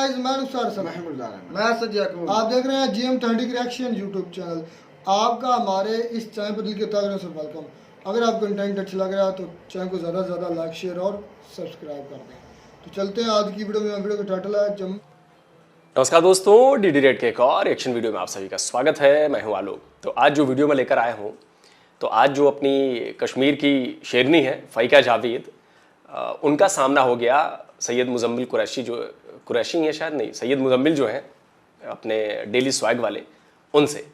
Guys, मैं नुसार sir, मैं सज्जा कपूर। आप देख रहे हैं GM trending reaction YouTube channel. आपका हमारे इस चैनल पर दिल के तहे से वेलकम। अगर आप कंटेंट अच्छा लग रहा है तो चैनल को ज़्यादा से ज़्यादा लाइक, शेयर और सब्सक्राइब कर दें। तो चलते हैं आज की वीडियो में। वीडियो का टाइटल है नमस्कार दोस्तों, डीडी रेड के एक और रिएक्शन वीडियो में आप सभी का स्वागत है। मैं हूं आलोक। तो आज जो वीडियो में लेकर आया हूं, तो आज जो अपनी कश्मीर की शेरनी है फ़ाइका जावेद, उनका सामना हो गया सैयद मुजम्मिल कुरैशी, जो कुरैशी है शायद, नहीं, सैयद मुजम्मिल जो हैं अपने डेली स्वैग वाले, उनसे।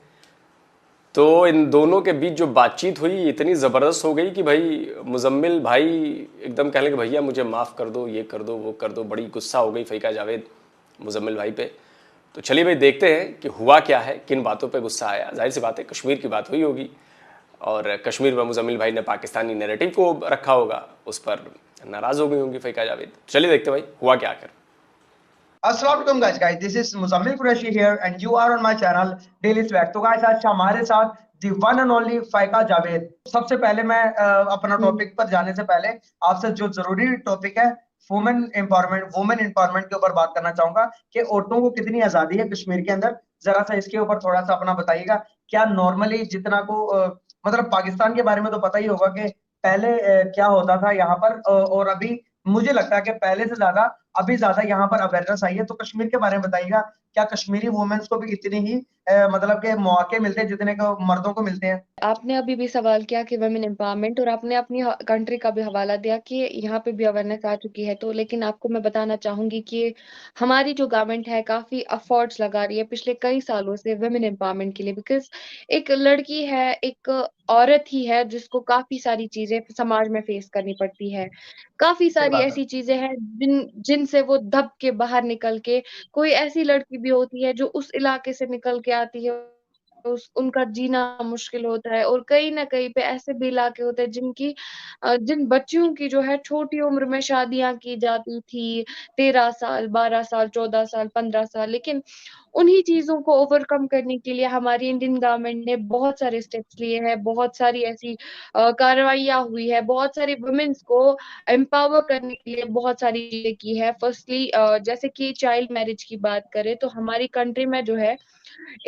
तो इन दोनों के बीच जो बातचीत हुई इतनी ज़बरदस्त हो गई कि भाई मुजम्मिल भाई एकदम कहने कि भैया मुझे माफ़ कर दो, ये कर दो, वो कर दो। बड़ी गुस्सा हो गई फ़ाइका जावेद मुजम्मिल भाई पे। तो चलिए भाई देखते हैं कि हुआ क्या है, किन बातों पे गुस्सा आया। जाहिर सी बात है कश्मीर की बात हुई होगी और कश्मीर में मुजम्मिल भाई ने पाकिस्तानी नैरेटिव को रखा होगा, उस पर नाराज़ हो गई होंगी फ़ाइका जावेद। चलिए देखते हैं भाई हुआ क्या आखिर। अस्सलाम guys, this is Muzammil Qureshi here and you are on my channel Daily Swag। तो guys आज हमारे साथ the one and only फाइका Javed. सबसे पहले मैं अपना टॉपिक पर जाने से पहले आपसे जो जरूरी टॉपिक है वुमेन एम्पावरमेंट के ऊपर बात करना चाहूंगा कि औरतों को कितनी आजादी है कश्मीर के अंदर। जरा सा इसके ऊपर थोड़ा सा अपना बताइएगा। क्या नॉर्मली जितना को मतलब पाकिस्तान के बारे में तो पता ही होगा कि पहले क्या होता था यहाँ पर, और अभी मुझे लगता है कि पहले से ज्यादा अभी ज्यादा यहाँ पर अवेयरनेस आई है। तो कश्मीर के बारे में बताइएगा, क्या कश्मीरी वुमेन्स को भी इतनी ही मतलब के मौके मिलते हैं जितने को मर्दों को मिलते हैं? आपने अभी भी सवाल किया कि वुमेन एम्पावरमेंट, और आपने अपनी कंट्री का भी हवाला दिया कि यहाँ पे भी अवेयरनेस आ चुकी है। तो लेकिन आपको मैं बताना चाहूंगी कि हमारी जो गवर्नमेंट है काफी एफर्ट्स लगा रही है पिछले कई सालों से वुमेन एम्पावरमेंट के लिए। बिकॉज एक लड़की है, एक औरत ही है जिसको काफी सारी चीजें समाज में फेस करनी पड़ती है। काफी सही सारी बात है। ऐसी चीजें हैं जिनसे वो दब के बाहर निकल के, कोई ऐसी लड़की भी होती है जो उस इलाके से निकल के आती है, उनका जीना मुश्किल होता है। और कहीं ना कहीं पे ऐसे भी इलाके होते हैं जिन बच्चियों की जो है छोटी उम्र में शादियां की जाती थी, 13 साल, 12 साल, 14 साल, 15 साल। लेकिन उन्हीं चीजों को ओवरकम करने के लिए हमारी इंडियन गवर्नमेंट ने बहुत सारे स्टेप्स लिए हैं, बहुत सारी ऐसी कार्रवाइयां हुई है, बहुत सारी वुमेन्स को एम्पावर करने के लिए बहुत सारी चीजें की है। फर्स्टली जैसे कि चाइल्ड मैरिज की बात करें तो हमारी कंट्री में जो है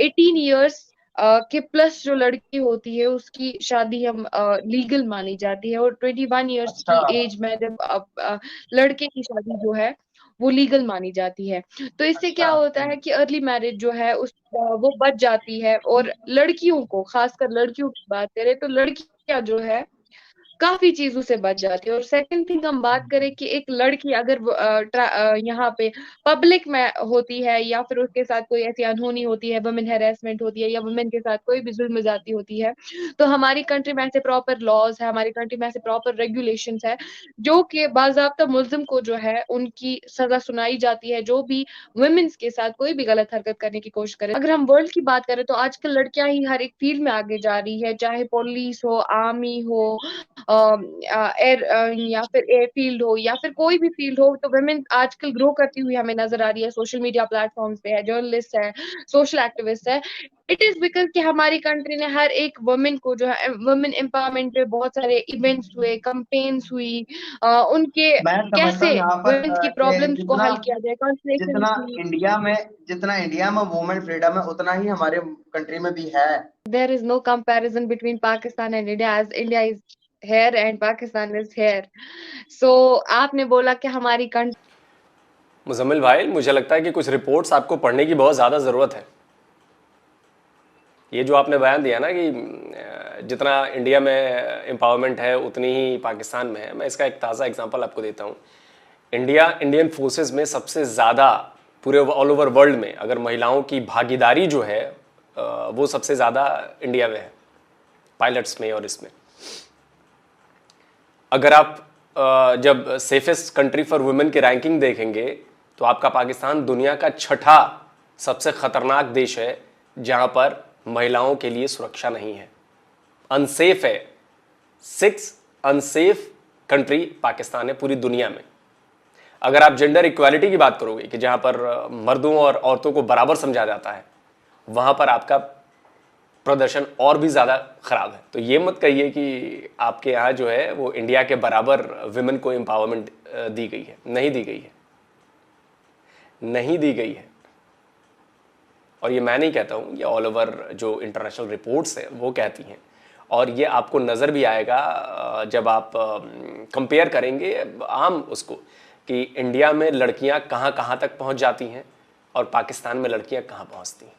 18 इयर्स के प्लस जो लड़की होती है उसकी शादी हम लीगल मानी जाती है। और 21 इयर्स अच्छा। की एज में जब लड़के की शादी जो है वो लीगल मानी जाती है। तो इससे अच्छा। क्या होता है कि अर्ली मैरिज जो है वो बच जाती है। और लड़कियों को, खासकर लड़कियों की बात करें तो लड़कियां जो है काफी चीजों से बच जाती है। और सेकंड थिंग हम बात करें कि एक लड़की अगर यहाँ पे पब्लिक में होती है या फिर उसके साथ कोई ऐसी अनहोनी होती है, वुमेन हेरेसमेंट होती है या वुमेन के साथ कोई भी जुल्म ज्यादती होती है, तो हमारी कंट्री में ऐसे प्रॉपर लॉज है, हमारी कंट्री में ऐसे प्रॉपर रेगुलेशंस है जो कि बाकायदा मुल्जिम को जो है उनकी सजा सुनाई जाती है जो भी वुमेन्स के साथ कोई भी गलत हरकत करने की कोशिश करे। अगर हम वर्ल्ड की बात करें तो आजकल लड़कियां ही हर एक फील्ड में आगे जा रही है, चाहे पुलिस हो, आर्मी हो, एयर या फिर एयरफील्ड हो या फिर कोई भी फील्ड हो। तो वुमेन आजकल ग्रो करती हुई हमें नजर आ रही है, सोशल मीडिया प्लेटफॉर्म्स पे है, जर्नलिस्ट है, सोशल एक्टिविस्ट है। इट इज बिकॉज कि हमारी कंट्री ने हर एक वुमेन को जो है वुमेन एम्पावरमेंट पे बहुत सारे इवेंट्स हुए, कैंपेन्स हुई, उनके मैं समझता कैसे हूँ यहाँ पर वुमेन्स की कि प्रॉब्लम्स को हल किया जाए, जितना कॉन्फ्रेंस हुई। इंडिया में जितना इंडिया में वुमेन फ्रीडम है उतना ही हमारे कंट्री में भी है। There is no comparison between Pakistan and India, as India is here and Pakistan is here. So आपने बोला कि हमारी कंट्री, मुजम्मिल भाई, मुझे लगता है कि कुछ रिपोर्ट्स आपको पढ़ने की बहुत ज़्यादा ज़रूरत है। ये जो आपने बयान दिया ना कि जितना इंडिया में एम्पावरमेंट है उतनी ही पाकिस्तान में है, मैं इसका एक ताज़ा एग्जांपल आपको देता हूँ। इंडियन फोर्सेस में सबसे ज़्यादा पूरे ऑल ओवर वर्ल्ड में अगर महिलाओं की भागीदारी जो है वो सबसे ज़्यादा इंडिया में है, पायलट्स में और इसमें। अगर आप जब सेफेस्ट कंट्री फॉर वुमेन की रैंकिंग देखेंगे तो आपका पाकिस्तान दुनिया का छठा सबसे खतरनाक देश है जहां पर महिलाओं के लिए सुरक्षा नहीं है, अनसेफ है। 6 अनसेफ कंट्री पाकिस्तान है पूरी दुनिया में। अगर आप जेंडर इक्वालिटी की बात करोगे कि जहां पर मर्दों और औरतों को बराबर समझा जाता है, वहां पर आपका प्रदर्शन और भी ज़्यादा ख़राब है। तो ये मत कहिए कि आपके यहाँ जो है वो इंडिया के बराबर विमेन को एम्पावरमेंट दी गई है, नहीं दी गई है। नहीं दी गई है। और ये मैं नहीं कहता हूँ, ये ऑल ओवर जो इंटरनेशनल रिपोर्ट्स हैं वो कहती हैं। और ये आपको नज़र भी आएगा जब आप कंपेयर करेंगे आम उसको कि इंडिया में लड़कियां कहाँ कहाँ तक पहुँच जाती हैं और पाकिस्तान में लड़कियां कहाँ पहुँचती हैं।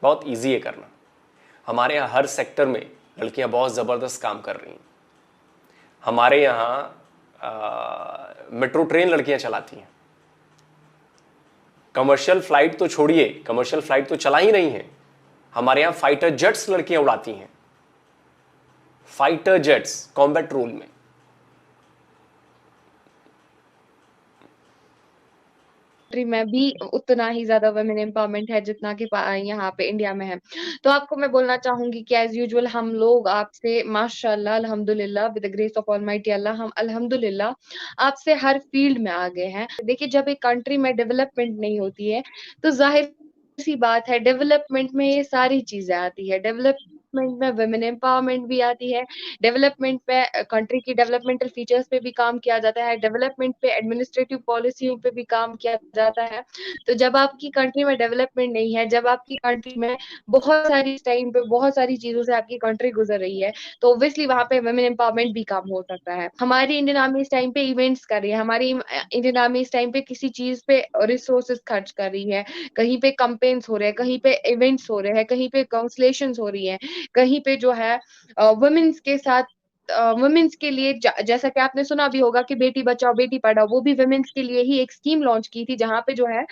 बहुत इजी है करना। हमारे यहाँ हर सेक्टर में लड़कियां बहुत ज़बरदस्त काम कर रही हैं। हमारे यहाँ मेट्रो ट्रेन लड़कियां चलाती हैं। कमर्शियल फ्लाइट तो छोड़िए, कमर्शियल फ्लाइट तो चला ही नहीं है। हमारे यहाँ फाइटर जेट्स लड़कियां उड़ाती हैं, फाइटर जेट्स कॉम्बैट रोल में। कंट्री में भी उतना ही ज्यादा वुमेन एम्पावरमेंट है जितना कि यहाँ पे इंडिया में है। तो आपको मैं बोलना चाहूंगी कि एज यूजुअल हम लोग आपसे माशाल्लाह अल्हम्दुलिल्लाह with the grace of almighty Allah हम अल्हम्दुलिल्लाह आपसे हर फील्ड में आगे हैं। देखिए, जब एक कंट्री में डेवलपमेंट नहीं होती है तो जाहिर सी बात है डेवलपमेंट में ये सारी चीजें आती है। डेवलपमेंट में वुमेन एम्पावरमेंट भी आती है, डेवलपमेंट पे कंट्री की डेवलपमेंटल फीचर्स पे भी काम किया जाता है, डेवलपमेंट पे एडमिनिस्ट्रेटिव पॉलिसियों पे भी काम किया जाता है। तो जब आपकी कंट्री में डेवलपमेंट नहीं है, जब आपकी कंट्री में बहुत सारी टाइम पे बहुत सारी चीजों से आपकी कंट्री गुजर रही है, तो ऑब्वियसली वहां पे वुमेन एम्पावरमेंट भी काम हो सकता है। हमारी इंडियन आर्मी इस टाइम पे इवेंट्स कर रही है, हमारी इंडियन आर्मी इस टाइम पे किसी चीज पे रिसोर्सेज खर्च कर रही है, कहीं पे कैंपेन्स हो रहे हैं, कहीं पे इवेंट्स हो रहे हैं, कहीं पे काउंसलेशंस हो रही हैं, कहीं पे जो है वुमेन्स के साथ वुमेन्स के लिए जैसा कि आपने सुना भी होगा कि बेटी बचाओ बेटी पढ़ाओ, वो भी वुमेन्स के लिए ही एक स्कीम लॉन्च की थी जहां पे जो है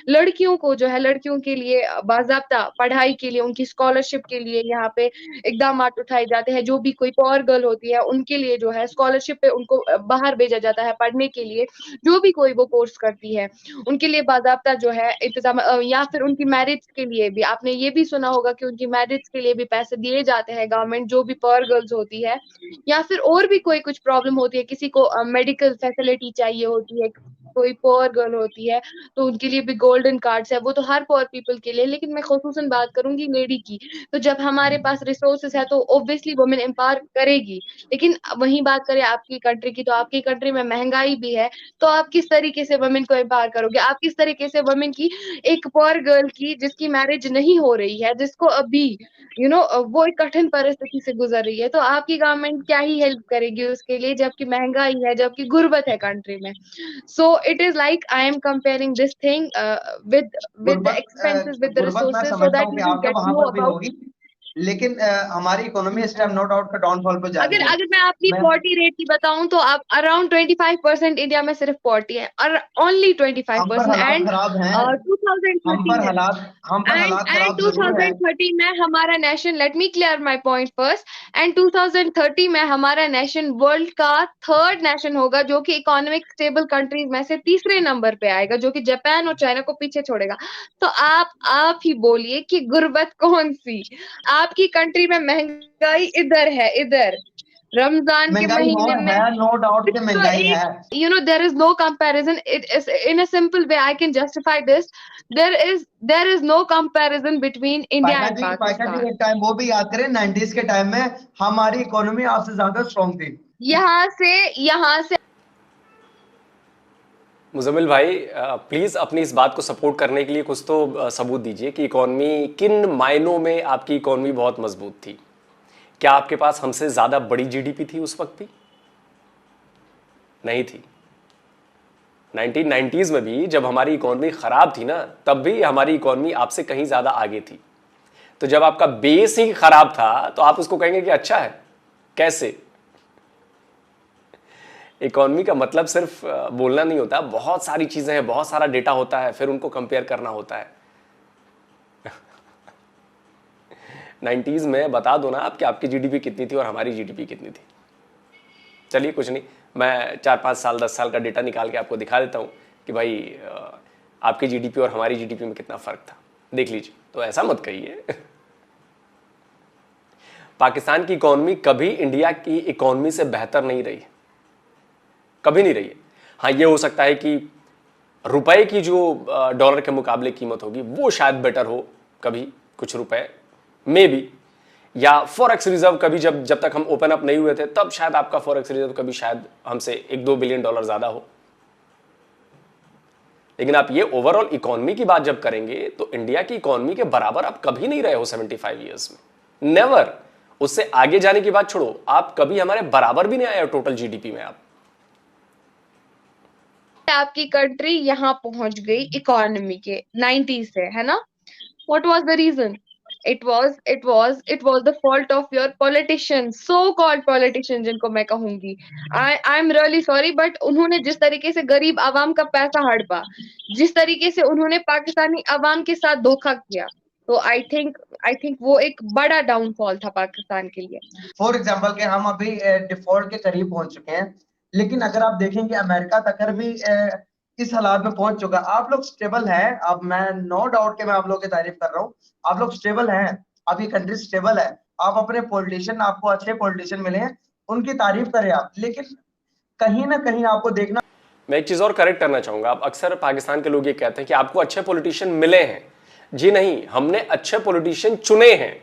लड़कियों को जो है लड़कियों के लिए बाजाब्ता पढ़ाई के लिए उनकी स्कॉलरशिप के लिए यहाँ पे इकदाम उठाए जाते हैं। जो भी कोई पॉर गर्ल होती है उनके लिए जो है स्कॉलरशिप पे उनको बाहर भेजा जाता है पढ़ने के लिए। जो भी कोई वो कोर्स करती है उनके लिए बाजाब्ता जो है इंतजाम, या फिर उनकी मैरिज के लिए भी आपने ये भी सुना होगा कि उनकी मैरिज के लिए भी पैसे दिए जाते हैं गवर्नमेंट, जो भी पॉर गर्ल्स होती है या फिर और भी कोई कुछ प्रॉब्लम होती है, किसी को मेडिकल फैसिलिटी चाहिए होती है, कोई पुअर गर्ल होती है तो उनके लिए भी गोल्डन कार्ड्स है। वो तो हर पुअर पीपल के लिए, लेकिन मैं खुसूसन बात करूंगी लेडी की। तो जब हमारे पास रिसोर्सेस है तो ऑब्वियसली वुमेन एम्पावर करेगी। लेकिन वही बात करें आपकी कंट्री की, तो आपकी कंट्री में महंगाई भी है, तो आप किस तरीके से वुमेन को एम्पावर करोगे? आप किस तरीके से वुमेन की, एक पुअर गर्ल की जिसकी मैरिज नहीं हो रही है, जिसको अभी वो एक कठिन परिस्थिति से गुजर रही है, तो आपकी गवर्नमेंट क्या ही हेल्प करेगी उसके लिए, जबकि महंगाई है, जबकि गुर्बत है कंट्री में। So it is like I am comparing this thing with the expenses, with the गुर्बत मैं resources, so समझता that हूँ you कि will आपके get वहां know पर भी about। होगी, लेकिन हमारी इकोनॉमी इस टाइम नो डाउट का डाउनफॉल पे जा अगर रही है। अगर मैं आपकी मैं पॉवर्टी रेट की बताऊं तो आप अराउंड 25% इंडिया में सिर्फ पॉवर्टी है, और ओनली हम पर 25%। हालात एंड खराब हैं, हम 2030 पर में हालात एंड खराब जरूर है। 2030 में हमारा nation, let me clear my point first, and 2030 में हमारा नेशन वर्ल्ड का थर्ड नेशन होगा जो कि इकोनॉमिक स्टेबल कंट्रीज में से तीसरे नंबर पे आएगा, जो कि जापान और चाइना को पीछे छोड़ेगा। तो आप ही बोलिए कि गुर्बत कौन सी? आपकी कंट्री में महंगाई इधर है, इधर रमजान के महंगाई महीने में। है, नो डाउट कि तो महंगाई है। there is no comparison. It is in a simple way I can justify this. There is no comparison between India and पाइका जी Pakistan. एक टाइम वो भी याद करें, 90s के टाइम में हमारी इकोनॉमी आपसे ज्यादा स्ट्रॉन्ग थी। यहाँ से मुजम्मिल भाई प्लीज़ अपनी इस बात को सपोर्ट करने के लिए कुछ तो सबूत दीजिए कि इकॉनमी किन मायनों में आपकी इकॉनमी बहुत मजबूत थी। क्या आपके पास हमसे ज़्यादा बड़ी जीडीपी थी उस वक्त भी? नहीं थी। 1990s में भी जब हमारी इकॉनमी ख़राब थी ना, तब भी हमारी इकॉनमी आपसे कहीं ज़्यादा आगे थी। तो जब आपका बेस ही ख़राब था तो आप उसको कहेंगे कि अच्छा है? कैसे? इकॉनमी का मतलब सिर्फ बोलना नहीं होता, बहुत सारी चीज़ें हैं, बहुत सारा डेटा होता है, फिर उनको कंपेयर करना होता है। 90s में बता दो ना आप कि आपकी जीडीपी कितनी थी और हमारी जीडीपी कितनी थी। चलिए कुछ नहीं, मैं 4-5 साल 10 साल का डेटा निकाल के आपको दिखा देता हूँ कि भाई आपकी जीडीपी और हमारी जीडीपी में कितना फ़र्क था, देख लीजिए। तो ऐसा मत कहिए। पाकिस्तान की इकॉनमी कभी इंडिया की इकॉनमी से बेहतर नहीं रही है, कभी नहीं रही है। हाँ, ये हो सकता है कि रुपए की जो डॉलर के मुकाबले कीमत होगी वो शायद बेटर हो कभी, कुछ रुपए में भी, या फॉरेक्स रिजर्व कभी जब तक हम ओपन अप नहीं हुए थे तब शायद आपका फॉरेक्स रिजर्व कभी शायद हमसे $1-2 बिलियन ज़्यादा हो। लेकिन आप ये ओवरऑल इकोनॉमी की बात जब करेंगे तो इंडिया की इकोनॉमी के बराबर आप कभी नहीं रहे हो 75 ईयर्स में, नेवर। उससे आगे जाने की बात छोड़ो, आप कभी हमारे बराबर भी नहीं आए हो टोटल जीडीपी में। आपकी कंट्री यहाँ पहुंच गई इकोनॉमी के 90 से, है ना? What was the reason? It was the fault of your politicians, so called politician जिनको मैं कहूंगी। I am really sorry, but उन्होंने जिस तरीके से गरीब आवाम का पैसा हड़पा, जिस तरीके से उन्होंने पाकिस्तानी आवाम के साथ धोखा किया, तो आई थिंक वो एक बड़ा डाउनफॉल था पाकिस्तान के लिए। फॉर एग्जाम्पल के हम अभी डिफॉल्ट के करीब पहुंच चुके हैं, लेकिन अगर आप देखेंगे अमेरिका तक भी इस हालात में पहुंच चुका। आप लोग स्टेबल हैं, अब मैं नो डाउट के मैं आप लोग की तारीफ कर रहा हूँ, आप लोग स्टेबल हैं, आपकी कंट्री स्टेबल है, आप अपने पॉलिटिशियन, आपको अच्छे पॉलिटिशियन मिले हैं, उनकी तारीफ करें आप, लेकिन कहीं ना कहीं आपको देखना। मैं एक चीज और करेक्ट करना चाहूंगा। आप अक्सर पाकिस्तान के लोग ये कहते हैं कि आपको अच्छे पॉलिटिशियन मिले हैं। जी नहीं, हमने अच्छे पॉलिटिशियन चुने हैं,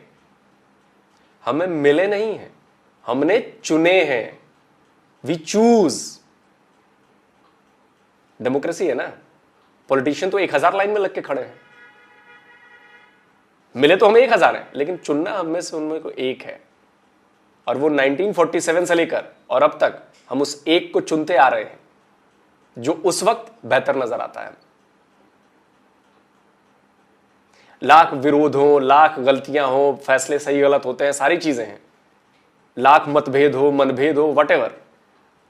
हमें मिले नहीं हैं, हमने चुने हैं। We choose. डेमोक्रेसी है ना। पॉलिटिशियन तो 1000 लाइन में लग के खड़े हैं, मिले तो हमें 1000 हैं, लेकिन चुनना हमें से उनमें को एक है, और वो 1947 से लेकर और अब तक हम उस एक को चुनते आ रहे हैं जो उस वक्त बेहतर नजर आता है। लाख विरोध हो, लाख गलतियां हो, फैसले सही गलत होते हैं, सारी चीजें हैं, लाख मतभेद हो, मनभेद हो, वटेवर,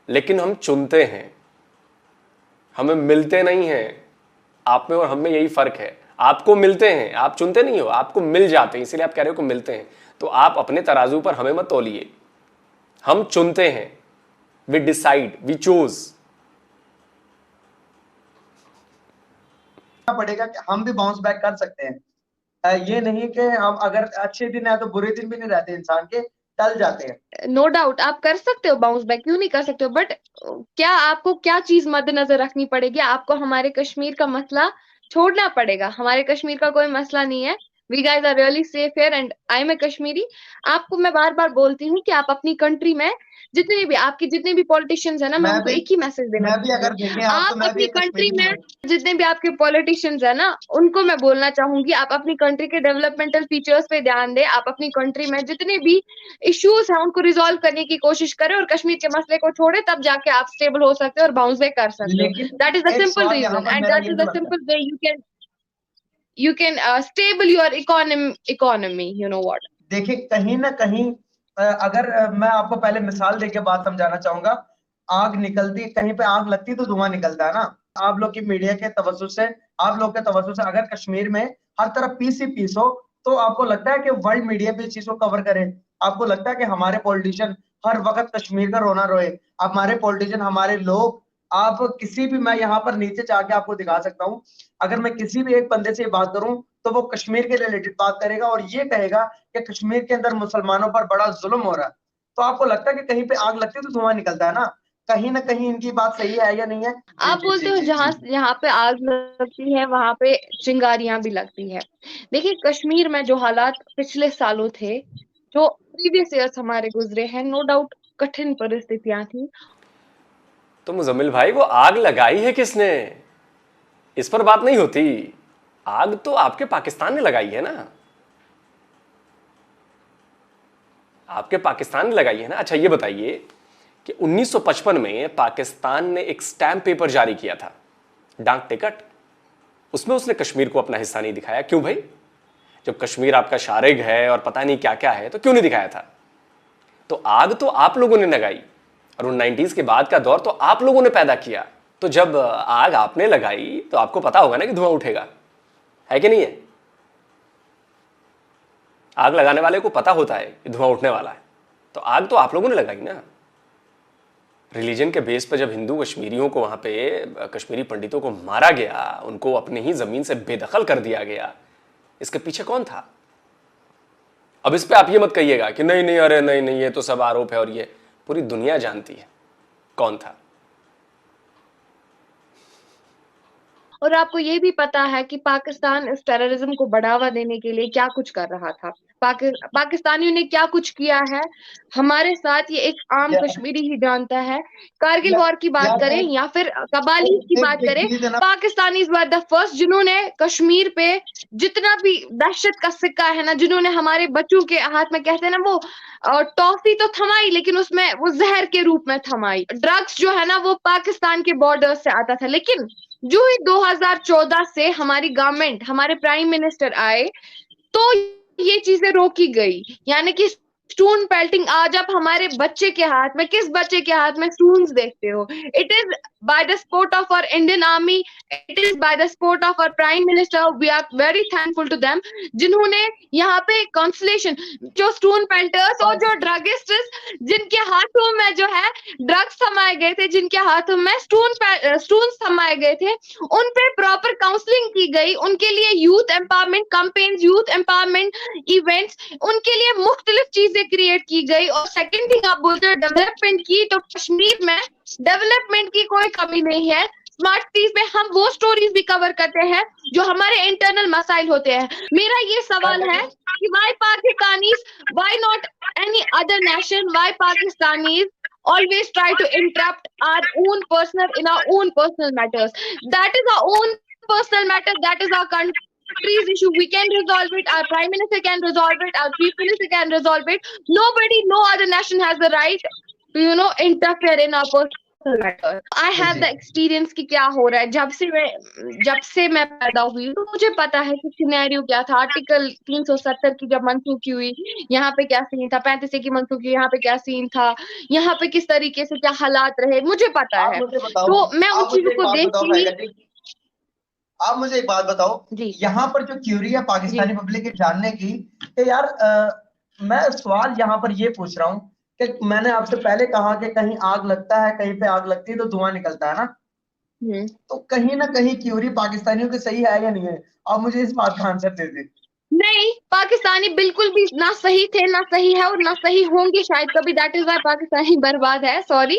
लेकिन हम चुनते हैं, हमें मिलते नहीं हैं। आप में और हम में यही फर्क है। आपको मिलते हैं, आप चुनते नहीं हो, आपको मिल जाते हैं, इसीलिए आप कह रहे हो कि मिलते हैं। तो आप अपने तराजू पर हमें मत तौलिए, हम चुनते हैं। We decide, we choose. पड़ेगा कि हम भी बाउंस बैक कर सकते हैं। ये नहीं कि हम अगर अच्छे दिन है तो बुरे दिन भी नहीं रहते, इंसान के टल जाते हैं। नो डाउट आप कर सकते हो बाउंस बैक, क्यों नहीं कर सकते हो, बट क्या आपको क्या चीज मद्देनजर रखनी पड़ेगी? आपको हमारे कश्मीर का मसला छोड़ना पड़ेगा। हमारे कश्मीर का कोई मसला नहीं है। We guys are really safe here and I am a Kashmiri. आपको मैं बार बार बोलती हूँ कि आप अपनी कंट्री में जितने भी पॉलिटिशियंस है ना, मैं उनको एक ही मैसेज देना मैं भी अगर चाहूंगी। देखें आप तो आप मैं भी अपनी एक कंट्री कश्मीरी में हूँ। जितने भी आपके पॉलिटिशियंस है ना, उनको मैं बोलना चाहूंगी, आप अपनी कंट्री के डेवलपमेंटल फीचर्स पे ध्यान दें। आप अपनी कंट्री में जितने भी इश्यूज हैं उनको रिजॉल्व करने की कोशिश करें, और कश्मीर के मसले को छोड़े, तब जाके आप स्टेबल हो सकते हो और बाउंस बैक कर सकते हो। लेकिन दैट इज द एक सिंपल सवाल यहाँ रीजन पर एंड मेरा दैट ये इज भी द बनता है, simple way you can stable your economy, you know what? देखिए कहीं ना कहीं अगर मैं आपको पहले मिसाल देके बात समझाना चाहूंगा। आग निकलती, कहीं पे आग लगती तो धुआं निकलता है ना। आप लोग की मीडिया के तवज्जुह से, आप लोग के तवज्जुह से अगर कश्मीर में हर तरफ पीस ही पीस हो, तो आपको लगता है कि वर्ल्ड मीडिया भी इस चीज को कवर करे? आपको लगता है कि हमारे पॉलिटिशियन हर वक्त कश्मीर का रोना रोए? हमारे पॉलिटिशियन, हमारे लोग, आप किसी भी, मैं यहाँ पर नीचे जाके आपको दिखा सकता हूँ, अगर मैं किसी भी एक बंदे से बात करूं तो वो कश्मीर के रिलेटेड बात करेगा और ये कहेगा कि कश्मीर के अंदर मुसलमानों पर बड़ा जुल्म हो रहा है। तो आपको लगता है कि कहीं पे आग लगती है तो धुआं निकलता है ना? कहीं ना कहीं इनकी बात सही है या नहीं है? आप बोलते हो जहां जहां पे आग लगती है वहां पे चिंगारियां भी लगती है। देखिए कश्मीर में जो हालात पिछले सालों थे, जो प्रीवियस ईयर्स हमारे गुजरे हैं, नो डाउट कठिन परिस्थितियां थी। तो मुजम्मिल भाई, वो आग लगाई है किसने? इस पर बात नहीं होती। आग तो आपके पाकिस्तान ने लगाई है ना, आपके पाकिस्तान ने लगाई है ना। अच्छा ये बताइए कि 1955 में पाकिस्तान ने एक स्टैम्प पेपर जारी किया था, डाक टिकट, उसमें उसने कश्मीर को अपना हिस्सा नहीं दिखाया। क्यों भाई? जब कश्मीर आपका शारिग है और पता नहीं क्या क्या है, तो क्यों नहीं दिखाया था? तो आग तो आप लोगों ने लगाई, और उन 90s के बाद का दौर तो आप लोगों ने पैदा किया। तो जब आग आपने लगाई तो आपको पता होगा ना कि धुआं उठेगा, है कि नहीं है? आग लगाने वाले को पता होता है कि धुआं उठने वाला है। तो आग तो आप लोगों ने लगाई ना। रिलीजन के बेस पर जब हिंदू कश्मीरियों को, वहां पे कश्मीरी पंडितों को मारा गया, उनको अपनी ही जमीन से बेदखल कर दिया गया, इसके पीछे कौन था? अब इस पे आप ये मत कहिएगा कि नहीं नहीं, अरे नहीं नहीं, ये तो सब आरोप है, और ये पूरी दुनिया जानती है कौन था। और आपको ये भी पता है कि पाकिस्तान इस टेररिज्म को बढ़ावा देने के लिए क्या कुछ कर रहा था। पाकिस्तानियों ने क्या कुछ किया है हमारे साथ, ये एक आम कश्मीरी ही जानता है। कारगिल वॉर की बात करें या फिर कबाली की बात करें, पाकिस्तानीज वर द फर्स्ट जिन्होंने कश्मीर पे जितना भी दहशत का सिक्का है ना, जिन्होंने हमारे बच्चों के हाथ में, कहते हैं ना वो टॉफी तो थमाई, लेकिन उसमें वो जहर के रूप में थमाई। ड्रग्स जो है ना वो पाकिस्तान के बॉर्डर से आता था, लेकिन जो ही 2014 से हमारी गवर्नमेंट, हमारे प्राइम मिनिस्टर आए तो ये चीजें रोकी गई। यानी कि स्टून पेल्टिंग, आज आप हमारे बच्चे के हाथ में, किस बच्चे के हाथ में स्टून्स देखते हो? It is by the support of our Indian army, it is by the support of our prime minister. We are very thankful to them, जिन्होंने यहाँ पे कॉन्सुलेशन, जो स्टून पेल्टर्स और जो ड्रगिस्ट्स जिनके हाथों में जो है ड्रग्स थमाए गए थे, जिनके हाथों में स्टून थमाए गए थे, उन पे प्रॉपर काउंसलिंग की गई, उनके लिए youth empowerment campaigns, youth empowerment events, उनके लिए मुख्तलिफ चीजें क्रिएट की गई। और सेकंड थिंग आप बोलते हो डेवलपमेंट की, तो कश्मीर में डेवलपमेंट की कोई कमी नहीं है। स्मार्ट सिटीज में हम वो स्टोरीज भी कवर करते हैं जो हमारे इंटरनल मसाइल होते हैं। मेरा ये सवाल है कि why Pakistanis, why not any other nation, why Pakistanis always try to interrupt our own personal, in our own personal matters? That is our own personal matter, that is our country's issue. We can resolve it, our prime minister can resolve it, our chief minister can resolve it. Nobody, no other nation has the right to, you know, interfere in our personal matter. I have the experience कि क्या हो रहा है। जब से मैं पैदा हुई तो मुझे पता है कि सिनेरियो क्या था। आर्टिकल 370 की जब मनसूखी हुई, यहाँ पे क्या सीन था, 35 की मनसूखी, यहाँ पे क्या सीन था, यहाँ पे किस तरीके से क्या हालात रहे, मुझे पता है। तो मैं उन चीजों को देख के, आप मुझे एक बात बताओ जी, यहाँ पर जो क्यूरी है पाकिस्तानी पब्लिक के जानने की, कि यार मैं सवाल यहाँ पर ये पूछ रहा हूँ कि मैंने आपसे पहले कहा कि कहीं आग लगता है, कहीं पे आग लगती है तो धुआं निकलता है ना, तो कहीं ना कहीं क्यूरी पाकिस्तानियों की सही है या नहीं है? आप मुझे इस बात का आंसर दे दें। नहीं, पाकिस्तानी बिल्कुल भी ना सही थे, ना सही है और ना सही होंगे शायद कभी। दैट इज वाई पाकिस्तानी बर्बाद है, sorry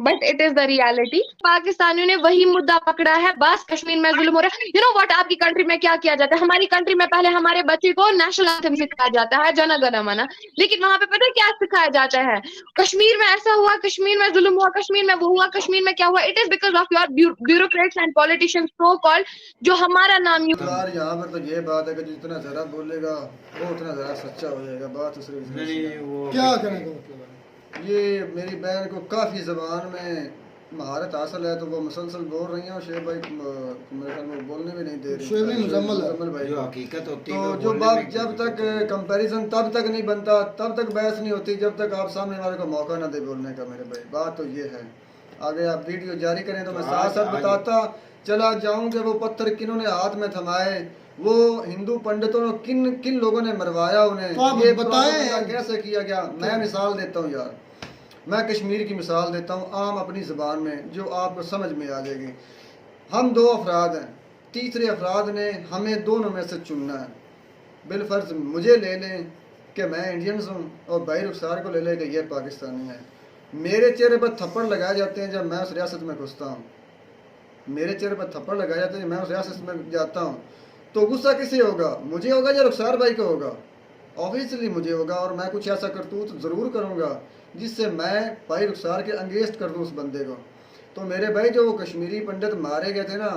but it is the reality. पाकिस्तानियों ने वही मुद्दा पकड़ा है, बस कश्मीर में जुल्म हो रहा है। यू नो व्हाट, आपकी कंट्री में क्या किया जाता है? हमारी कंट्री में पहले हमारे बच्चे को नेशनल एंथम सिखाया जाता है, जन गण मन, लेकिन वहां पे पता है क्या सिखाया जाता है? कश्मीर में ऐसा हुआ, कश्मीर में जुल्म हुआ, कश्मीर में वो हुआ, कश्मीर में क्या हुआ। It is because of your bureaucrats and politicians so called, जो हमारा नाम यार यहाँ पर तो ये बात है कि जितना जरा बोलेगा वो उतना जरा सच्चा हो जाएगा। बात तो सिर्फ क्या करेंगे, मतलब ये मेरी बहन को काफ़ी ज़बान में महारत हासिल है, तो वो मुसलसल बोल रही हैं और शेख भाई मेरे ख्याल में बोलने भी नहीं दे रही। मुजम्मल भाई जो हकीकत होती है, तो जो बात जब तक कंपैरिजन तब तक नहीं बनता, तब तक बहस नहीं होती, जब तक आप सामने वाले को मौका ना दे बोलने का। मेरे भाई बात तो ये है। आगे आप वीडियो जारी करें तो मैं साथ साथ बताता चला जाऊं कि वो पत्थर किन्होंने हाथ में थमाए, वो हिंदू पंडितों ने किन किन लोगों ने मरवाया उन्हें, तो ये बताएं कैसे किया गया। मैं मिसाल देता हूँ यार, मैं कश्मीर की मिसाल देता हूँ आम अपनी ज़बान में, जो आपको समझ में आ जाएगी। हम दो अफराद हैं, तीसरे अफराद ने हमें दोनों में से चुनना है। बिलफर्ज मुझे ले लें कि मैं इंडियंस हूँ और भाई रुखसार को ले लें कि ये पाकिस्तानी है। मेरे चेहरे पर थप्पड़ लगाए जाते हैं जब मैं उस रियासत में घुसता हूँ, मेरे चेहरे पर थप्पड़ लगाए जाते हैं जब मैं उस रियासत में जाता हूँ, तो गुस्सा किसे होगा? मुझे होगा या रुखसार भाई को होगा? ऑब्वियसली मुझे होगा, और मैं कुछ ऐसा करतूत ज़रूर करूँगा जिससे मैं भाई रुखसार के अंगेस्ट कर दूँ उस बंदे को। तो मेरे भाई जो कश्मीरी पंडित मारे गए थे ना,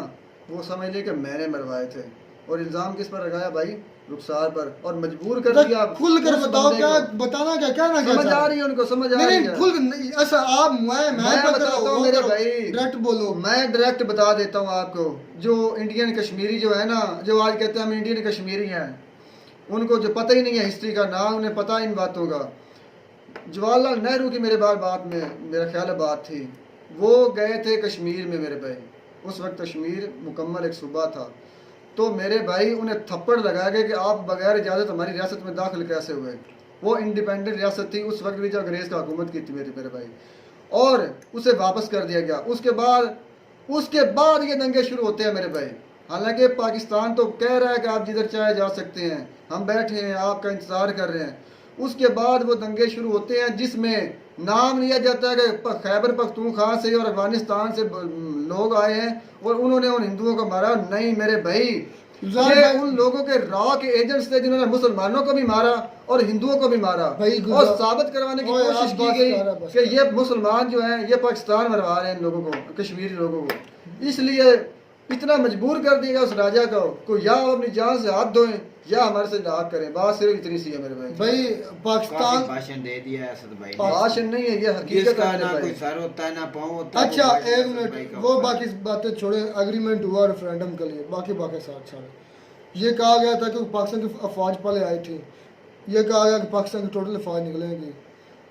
वो समझ ले कि मैंने मरवाए थे, और इल्ज़ाम किस पर लगाया? भाई रुखसार पर, और मजबूर कर दिया। खुल कर बताओ, क्या बताना, क्या कहना, समझ आ रही है उनको? समझ आ रही है? खुल ऐसा आप मैं बताता हूँ मेरे भाई, डायरेक्ट बोलो। मैं डायरेक्ट बता देता हूँ आपको, जो इंडियन कश्मीरी जो है ना, जो आज कहते हैं हम इंडियन कश्मीरी हैं, उनको जो पता ही नहीं है हिस्ट्री का, ना उन्हें पता इन बातों का। जवाहरलाल नेहरू की मेरे बात में मेरा ख्याल है बात थी, वो गए थे कश्मीर में मेरे भाई, उस वक्त कश्मीर मुकम्मल एक सूबा था। तो मेरे भाई उन्हें थप्पड़ लगा के कि आप बगैर इजाज़त हमारी रियासत में दाखिल कैसे हुए? वो इंडिपेंडेंट रियासत थी उस वक्त भी जब अंग्रेज़ का हुकूमत की थी मेरे भाई, और उसे वापस कर दिया गया। उसके बाद ये दंगे शुरू होते हैं मेरे भाई। हालांकि पाकिस्तान तो कह रहा है कि आप जिधर चाहे जा सकते हैं, हम बैठे हैं आपका इंतज़ार कर रहे हैं। उसके बाद वो दंगे शुरू होते हैं जिसमें नाम लिया जाता है कि खैबर पख्तूनख्वा से और अफगानिस्तान से लोग आए हैं और उन्होंने उन हिंदुओं को मारा। नहीं मेरे भाई, जाहिर ये है। उन लोगों के रॉ के एजेंट्स थे जिन्होंने मुसलमानों को भी मारा और हिंदुओं को भी मारा भाई और साबित करवाने की ओए, कोशिश आप की बस गई कर, बस कि ये मुसलमान जो हैं ये पाकिस्तान मरवा रहे हैं इन लोगों को, कश्मीरी लोगों को। इसलिए इतना मजबूर कर दिया उस राजा को या वो अपनी जान से हाथ धोएं या हमारे से नाक करें। बात सिर्फ इतनी सी है मेरे भाई। भाई पाकिस्तान भाषण दे दिया है असद भाई ने। भाषण नहीं है, ये हकीकत जिसका है ना मेरे कोई भाई। सर होता है ना पाँव होता है। अच्छा वो भाषण एक असद भाई मिनट का वो होता है। बाकी बातें छोड़े, एग्रीमेंट हुआ रेफरेंडम के लिए, बाकी साथ छोड़े। ये कहा गया था कि पाकिस्तान की अफवाज पहले आई थी, ये कहा गया कि पाकिस्तान की टोटल अफवाज निकलेंगी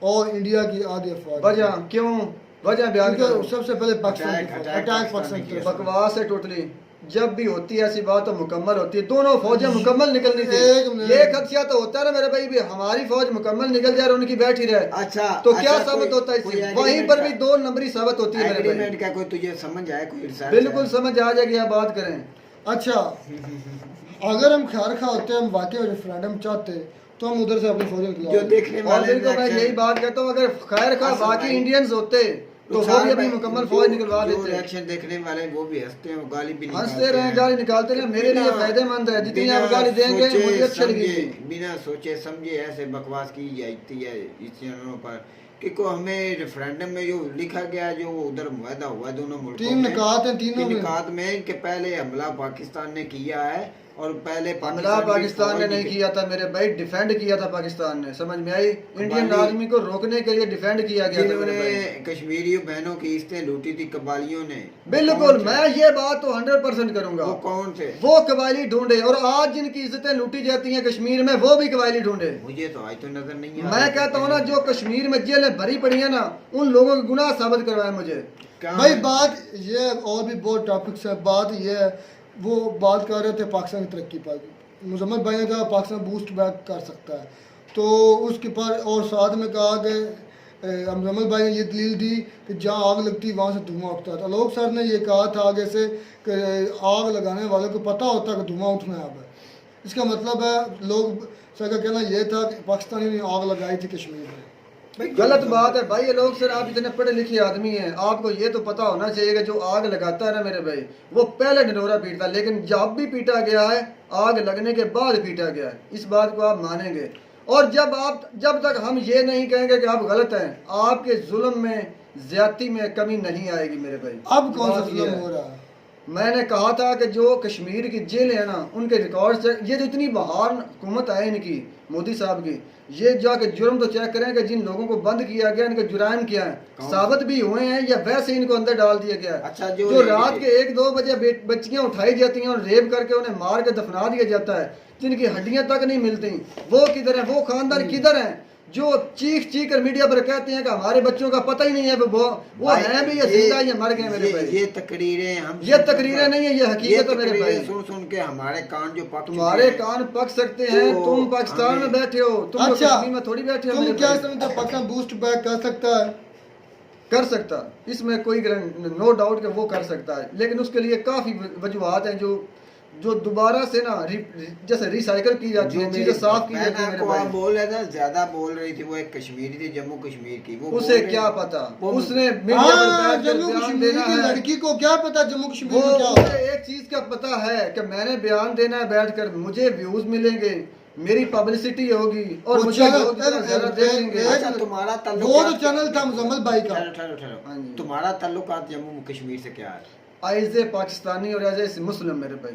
और इंडिया की आधी अफवाज। वजह क्यों, वजह बयान करो। क्योंकि सबसे पहले पाकिस्तान की अटैक अटैक पाकिस्तान पाकिस्तान ने की किया। बकवास है टोटली। जब भी होती है ऐसी बात तो मुकम्मल होती है, दोनों फौजें मुकम्मल निकलनी थी। एक मिनट। ये खदशा तो होता है ना मेरे भाई भी हमारी फौज मुकम्मल निकल जाए और उनकी बैठी रहे, अच्छा तो क्या अच्छा, साबित कोई- होता है कोई इससे? agreement वहीं पर का- भी 2 नंबरी साबित होती है मेरे भाई। एग्रीमेंट का कोई तुझे समझ आया, कोई रिसर्च बिल्कुल है? समझ आ जाएगी, आप बात करें। अच्छा अगर हम खैर खा होते, हम वाकई रेफरेंडम चाहते तो हम उधर से अपनी फौजें जो निकलवा देखने और वाले बिल्कुल मैं reaction- यही बात कहता हूँ, अगर खैर खा असद बाकी भाई- इंडियंस होते तो वो नुकसान भी अपनी भाई, मुकम्मल जो- फौज निकलवा जो देते। रिएक्शन देखने वाले हैं, वो भी हंसते हैं, वो गाली भी हंसते निकालते रहे, हैं। गाली निकालते रहे, मेरे लिए बिना- फायदेमंद है। जितनी बिना आप गाली देंगे सोचे मुझे अच्छी समझे- लगेगी। बिना सोचे समझे ऐसे बकवास की जाती है इस चैनलों पर कि को हमें रेफरेंडम में जो लिखा गया, जो उधर मुआहदा हुआ दोनों मुल्कों 3 में, निकात हैं, तीनों तीन में निकात में कि पहले हमला पाकिस्तान ने किया है और पहले हमला की पाकिस्तान ने फौज नहीं किया था मेरे भाई, डिफेंड किया था पाकिस्तान ने। समझ में आई? इंडियन कबाली- आर्मी को रोकने के लिए डिफेंड किया गया था मेरे जिन्होंने भाई। कश्मीरी बहनों की इज्जतें लूटी थी कबालियों ने। बिल्कुल, कौन थे? मैं ये बात तो 100% करूंगा। वो कौन थे? वो कबायली ढूंढे, और आज जिनकी इज्जतें लूटी जाती हैं कश्मीर में वो भी कबायली ढूंढे। मुझे तो आज तो नजर नहीं आ मैं कहता हूँ ना, जो कश्मीर में जेलें भरी पड़ी है ना, उन लोगों के गुनाह साबित करवाए मुझे। क्या भाई है? बात ये और भी बहुत टॉपिक्स है। बात ये है, वो बात कर रहे थे पाकिस्तान की तरक्की पर, मुजम्मल भाई ने कहा पाकिस्तान बूस्ट बैक कर सकता है, तो उसके पर और साथ में कहा कि मुजम्मल भाई ने ये दलील दी कि जहाँ आग लगती वहाँ से धुआं उठता था। आलोक सर ने ये कहा था आगे से कि आग लगाने वाले को पता होता कि धुआं उठना है। अब इसका मतलब है लोग सर का कहना ये था कि पाकिस्तानी ने आग लगाई थी कश्मीर में। गलत बात है भाई। ये लोग सर, आप इतने पढ़े लिखे आदमी हैं, आपको ये तो पता होना चाहिए कि जो आग लगाता है ना मेरे भाई, वो पहले ढिंढोरा पीटता है, लेकिन जब भी पीटा गया है आग लगने के बाद पीटा गया है। इस बात को आप मानेंगे। और जब तक हम ये नहीं कहेंगे कि आप गलत हैं, आपके जुल्म में, ज्यादती में कमी नहीं आएगी मेरे भाई। अब कौन सा बात ये जुल्म है। हो रहा है? मैंने कहा था कि जो कश्मीर की जेल है ना, उनके रिकॉर्ड से, ये जो इतनी बहार हुकूमत है इनकी, मोदी साहब की, ये जाके जुर्म तो चेक करें कि जिन लोगों को बंद किया गया, इनके जुराइम क्या है, साबित भी हुए हैं या वैसे इनको अंदर डाल दिया गया है। अच्छा, जो रात के 1-2 बजे बच्चियां उठाई जाती हैं और रेप करके उन्हें मार के दफना दिया जाता है, जिनकी हड्डियां तक नहीं मिलती, वो किधर है? वो खानदान किधर है जो चीख कर मीडिया पर कहते हैं कि हमारे बच्चों का पता ही नहीं है वो है भी, ये जिंदा या मर गए मेरे भाई। ये तकरीरें हम ये तकरीरें नहीं है, ये हकीकत है मेरे भाई। सुन सुन के हमारे कान जो पक तुम्हारे चुके हैं। कान पक सकते हैं, तो तुम पाकिस्तान में हमें- बैठे हो, तुम लोग अच्छा, कश्मीर में थोड़ी बैठे हो तुम मेरे क्या भाई। समझते हो पाकिस्तान बूस्ट बैक कर सकता है? कर सकता, इसमें कोई नो डाउट कि वो कर सकता है, लेकिन उसके लिए काफी वजूहत हैं जो दोबारा से ना जैसे रिसाइकल की जाती जो है, मेरी चीजें साफ की जाती बहन है मेरे आपको आप भाई। बोल रहे थे, ज्यादा बोल रही थी, वो एक कश्मीरी थी, जम्मू कश्मीर की, वो उसे बोल रही- क्या पता, वो- उसने मीडिया पर हाँ, बैठ कर जम्मू बयान कश्मीर देना की है। लड़की को क्या पता जम्मू कश्मीर वो में क्या हो रहा उसे है? एक चीज का पता है कि मैंने बयान देना है बैठकर, मुझे व्यूज मिलेंगे, मेरी पब्लिसिटी होगी और वो मुझे चैनल- लोग इतना ज्यादा देखेंगे। अच्छा, तुम्हारा ताल्लुक वो क्या- तो चैनल था मुजम्मल भाई का। ठहरो, ठहरो, ठहरो। हाँ जी। तुम्हारा ताल्लुकात जम्मू कश्मीर से क्या है? एज ए पाकिस्तानी और एज ए मुस्लिम मेरे भाई,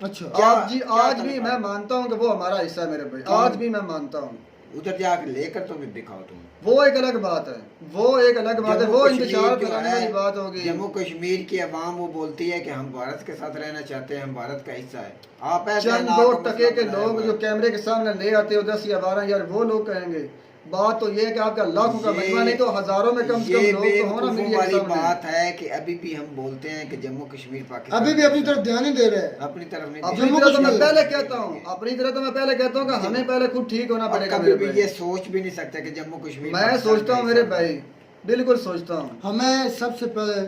अच्छा क्या- आज जी क्या आज भी तरीका? मैं मानता हूँ कि वो हमारा हिस्सा है मेरे भाई, कौन? आज भी मैं मानता हूँ। उधर जाके लेकर तो भी दिखाओ तुम। वो एक अलग बात है, वो एक अलग बात है, जम्मू वो कश्मीर इंतजार जो कराने है, वाली बात होगी। जम्मू कश्मीर की आवाम वो बोलती है कि हम भारत के साथ रहना चाहते हैं, हम भारत का हिस्सा है। आप ऐसे चंद ना 2 का टके के मसला लोग बनाया जो हुआ कैमरे के सामने ले आते हो 10 या 12 यार, वो लोग कहेंगे। बात तो ये है कि आपका लाखों का ये- मजमा नहीं तो हजारों में कम से ये कम लोग तो होना बेवकूफों मीडिया के वाली सामने। बात है कि अभी भी हम बोलते हैं कि जम्मू कश्मीर पाकिस्तान अभी भी अपनी तरफ ध्यान नहीं दे रहे हैं। अपनी तरफ नहीं अपनी जम्मू तरह तो मैं कश्मीर- पहले कहता हूँ, अपनी तरह तो मैं पहले कहता हूँ कि हमें पहले खुद ठीक होना और पड़ेगा कभी मेरे भी भाई। ये सोच भी नहीं सकते कि जम्मू कश्मीर मैं पाकिस्तान सोचता का हूँ मेरे हिस्सा है। भाई, बिल्कुल सोचता हूँ। हमें सबसे पहले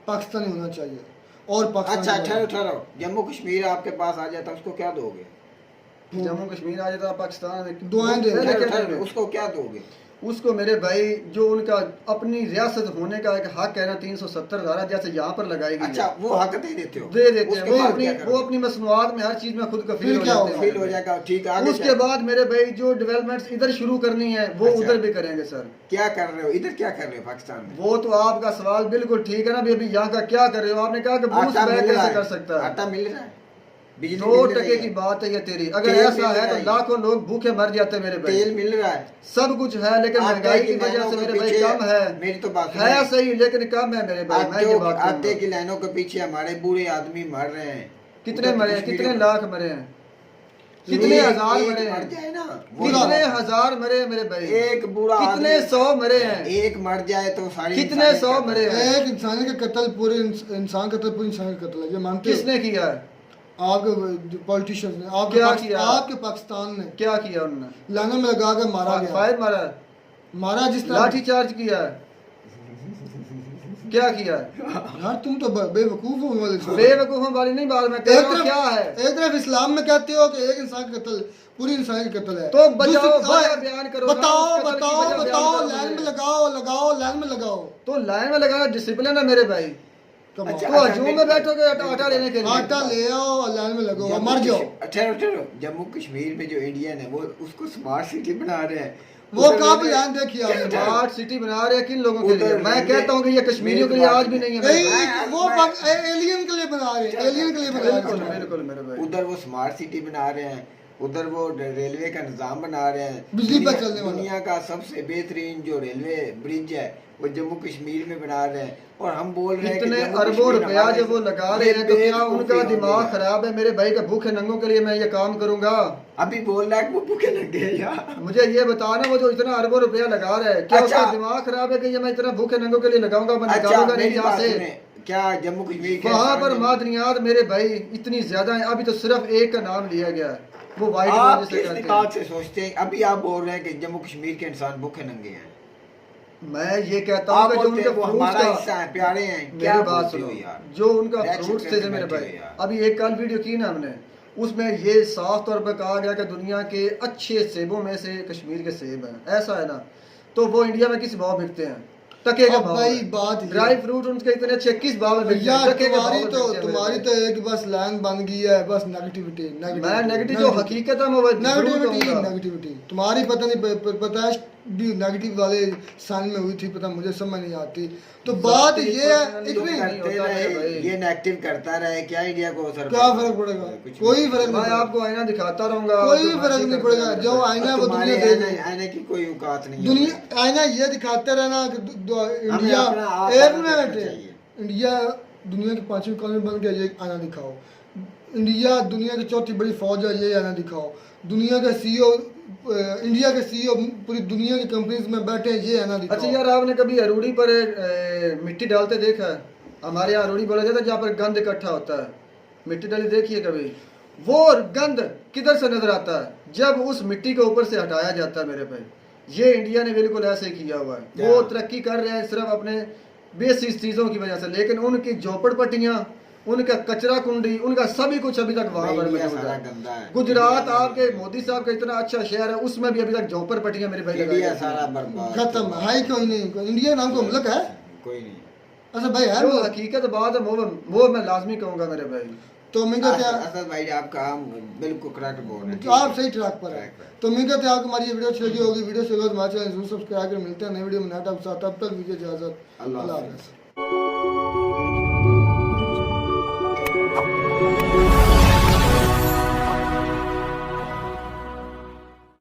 पाकिस्तानी होना चाहिए और पाकिस्तान अच्छा, ठहरो ठहरो, जम्मू कश्मीर आपके पास आ जाता उसको क्या दोगे? जम्मू कश्मीर आ जाता पाकिस्तान में, दुआएं दे। पहले ठहरो, क्या ठहरो, देंगे? उसको क्या दोगे? उसको मेरे भाई जो उनका अपनी रियासत होने का एक हक है ना 370 धारा जैसे यहाँ पर लगाई गई अच्छा वो हक दे देते हो? दे देते हैं। उसके वो बाद अपनी क्या करोगे? वो अपनी मसनूआत में हर चीज में खुद कफील हो क्या जाते फील हो हैं। जाएगा? ठीक है, आगे उसके क्या? बाद मेरे भाई जो डेवलपमेंट्स इधर शुरू करनी है वो अच्छा। उधर भी करेंगे सर। क्या कर रहे हो इधर? क्या कर रहे हो पाकिस्तान में? वो तो आपका सवाल बिल्कुल ठीक है ना। अभी यहाँ का क्या कर रहे हो? आपने कहा कि बूस्ट आटा बैग मिल रहा कैसे है? कर सकता है? आटा मिल रहा है, बिजली 2 मिल रही टके है, की बात है ये तेरी। अगर तेल ऐसा मिल है रहा तो है, लाखों लोग भूखे मर जाते हैं मेरे भाई। तेल मिल रहा है, सब कुछ है लेकिन आटे महंगाई की की वजह लाइनों से के मेरे भाई पीछे- कम है। मेरी तो बात है सुनिए। सही लेकिन कम है मेरे भाई। मैं ये बात आटे कहूंगा। की लाइनों के पीछे हमारे बूढ़े आदमी मर रहे हैं। कितने उधर मरे हैं? कश्मीर कितने में- लाख मरे हैं? कितने हजार एक मरे मर हैं? जाए ना, वो कितने ना- हजार मरे हैं मेरे भाई? एक बूढ़ा कितने आदमी- 100 मरे हैं? एक मर जाए तो सारी कितने इंसानियत 100 का- मरे हैं? एक इंसान का कत्ल पूरे इंसान का पूरे इंसान का कत्ल है, ये मानते हो? किसने किया है? आपके पॉलिटिशियंस ने, आपके क्या पाकिस्तान- किया? आपके पाकिस्तान ने क्या किया उन्होंने? लाना में लगा कर मारा गया, फायर मारा है? मारा जिस तरह। लाठी चार्ज किया है? क्या किया है? यार तुम तो बेवकूफ हो वाले से। बेवकूफों वाली नहीं बात मैं कह एक रहा हूँ। तरफ क्या है? एक तरफ इस्लाम में कहते हो कि एक इंसान का कत्ल पूरी इंसान का कत्ल है, तो बचाओ, दूसरी- वजह ओए, बयान करो ना, बताओ उस कत्ल की बताओ वजह बयान बताओ, करो लाइन में मुझे। लगाओ लाइन में लगाओ। तो लाइन में लगाना डिसिप्लिन है मेरे भाई। कमाल। अच्छा, तो हजूम में बैठोगे आटा लेने के लिए? आटा ले आओ और लाइन में लगाओ, जम्मू मर जाओ। ठहरो ठहरो, जम्मू कश्मीर में जो इंडियन है वो उसको स्मार्ट सिटी बना रहे हैं। वो उधर कहाँ में- प्लान देखिए आपने? स्मार्ट सिटी बना रहे हैं किन लोगों के लिए? उधर मैं रेलवे- कहता हूँ कि ये कश्मीरियों के लिए आज भी नहीं है मेरे भाई। नहीं, वो एलियन के लिए बना रहे हैं, एलियन के लिए बना बिल्कुल रहे हैं। बिल्कुल मेरे भाई। उधर वो स्मार्ट सिटी बना रहे हैं, उधर वो रेलवे का निजाम बना रहे हैं। बिजली पर दुनिया- चलने वाला। दुनिया का सबसे बेहतरीन जो रेलवे ब्रिज है वो जम्मू कश्मीर में बना रहे हैं, और हम बोल रहे हैं कि इतने जम्मू अरबों कश्मीर रुपया हमारे- जब वो लगा रहे हैं तो क्या उनका बेवकूफी दिमाग हो गई। खराब है? मेरे भाई का भूखे नंगों के लिए मैं ये काम करूंगा? अभी बोल रहा है कि वो भूखे लगे हैं यार। मुझे ये बताना, वो जो इतना अरबों रुपया लगा रहा है क्या अच्छा। उसका दिमाग खराब है कि ये मैं इतना भूखे नंगों के लिए लगाऊंगा? मैं अच्छा निकालूंगा नहीं मेरी यहाँ बात से। सुने, क्या जम्मू कश्मीर के वहां पर इंसान- मादनियात मेरे भाई इतनी ज्यादा है। अभी तो सिर्फ एक का नाम लिया गया है, वो वाइट आप जिसे किस कहते निकाल हैं। से सोचते हैं? अभी आप बोल रहे हैं कि जम्मू कश्मीर के इंसान भूखे नंगे हैं। मैं ये कहता हूँ आप कि जो बोलते उनके हैं वो फ्रूट्स हमारा का हिस्सा है, प्यारे हैं। क्या मेरी बात बोलते सुनो, हो यार? जो उनका Reaction फ्रूट्स थे करके मेरे बैठे भाई। हो यार। अभी एक कल वीडियो की ना हमने, उसमें ये साफ तौर पर कहा गया कि दुनिया के अच्छे सेबों में से कश्मीर के सेब हैं। ऐसा है ना? तो वो इंडिया में किस भाव बिकते हैं? टके का अब भाव भाई है। बात ये- ड्राई फ्रूट उनके इतने अच्छे किस भाव में बिकते हैं? यार टके के भाव तुम्हारी में तो बिकते हैं मेरे तुम्हारी भाई। तो एक बस लाइन बन गई है, बस नेगेटिविटी मैं नेगेटिव जो हकीकत है मैं वो जरूर नेगेटिविटी कहूंगा। नेगेटिविटी तुम्हारी पता नहीं पता है भी नेगेटिव वाले साल में हुई थी, पता मुझे समझ नहीं आती। तो बात ये है personally इतनी नहीं करते होता है रहे, भाई। ये नेगेटिव करता रहे, क्या इंडिया को असर क्या फर्क पड़ेगा? कुछ कोई नहीं। फर्क मैं नहीं आपको आईना दिखाता रहूंगा। कोई जो फर्क मर्जी नहीं करते पड़ेगा। रहें। जो आईना है वो तुम्हारे दुनिया दे आने- देगी। आने की कोई औकात नहीं है। दुनिया आईना ये दिखाते रहना कि इंडिया अपना आप एक आना मिनट देखना चाहिए। इंडिया दुनिया की 5वीं इकॉनमी बन गया, ये आना दिखाओ। इंडिया दुनिया की 4थी बड़ी फौज है, ये आना दिखाओ। दुनिया का सीईओ इंडिया के सीईओ पूरी दुनिया की कंपनीज में बैठे हैं, ये आना दिखाओ। अच्छा यार, आपने कभी अरूड़ी पर मिट्टी डालते देखा है? हमारे यहाँ अरूड़ी बोला जाता है जहाँ पर गंद इकट्ठा होता है। मिट्टी डाली देखिए कभी? वो गंद किधर से नजर आता है? जब उस मिट्टी के ऊपर से हटाया जाता है मेरे भाई। ये इंडिया ने बिल्कुल ऐसे ही किया हुआ है। वो तरक्की कर रहे हैं सिर्फ अपने बेसिक चीजों की वजह से, लेकिन उनकी झोपड़पट्टियां, उनका कचरा कुंडी, उनका सभी कुछ अभी तक वहां पर इंडिया मौजूद सारा है। गंदा है। गुजरात इंडिया आपके मोदी साहब का इतना अच्छा शहर है, उसमें भी अभी तक झोपड़पट्टियां मेरे भाई लगाई इंडिया जाती हैं। सारा बर्बाद। खत्म है, कोई नहीं। इंडिया नाम का मुल्क है? कोई नहीं। अच्छा भाई है जो मुल्क। हकीकत बात है वो मैं लाजमी कहूंगा मेरे भाई। तो मैं कहते हैं असद भाई आपका बिल्कुल करेक्ट बोल रहे हैं। तो आप सही ट्रैक पर है। तो मैं कहते हैं आपको हमारी ये वीडियो अच्छी लगी होगी। वीडियो से हमारे चैनल जरूर सब्सक्राइब कर। मिलते हैं नई वीडियो में नया टॉपिक के साथ। तब तक वीडियो इजाजत। अल्लाह अल्लाह हाफ़िज़। हाफ़िज़।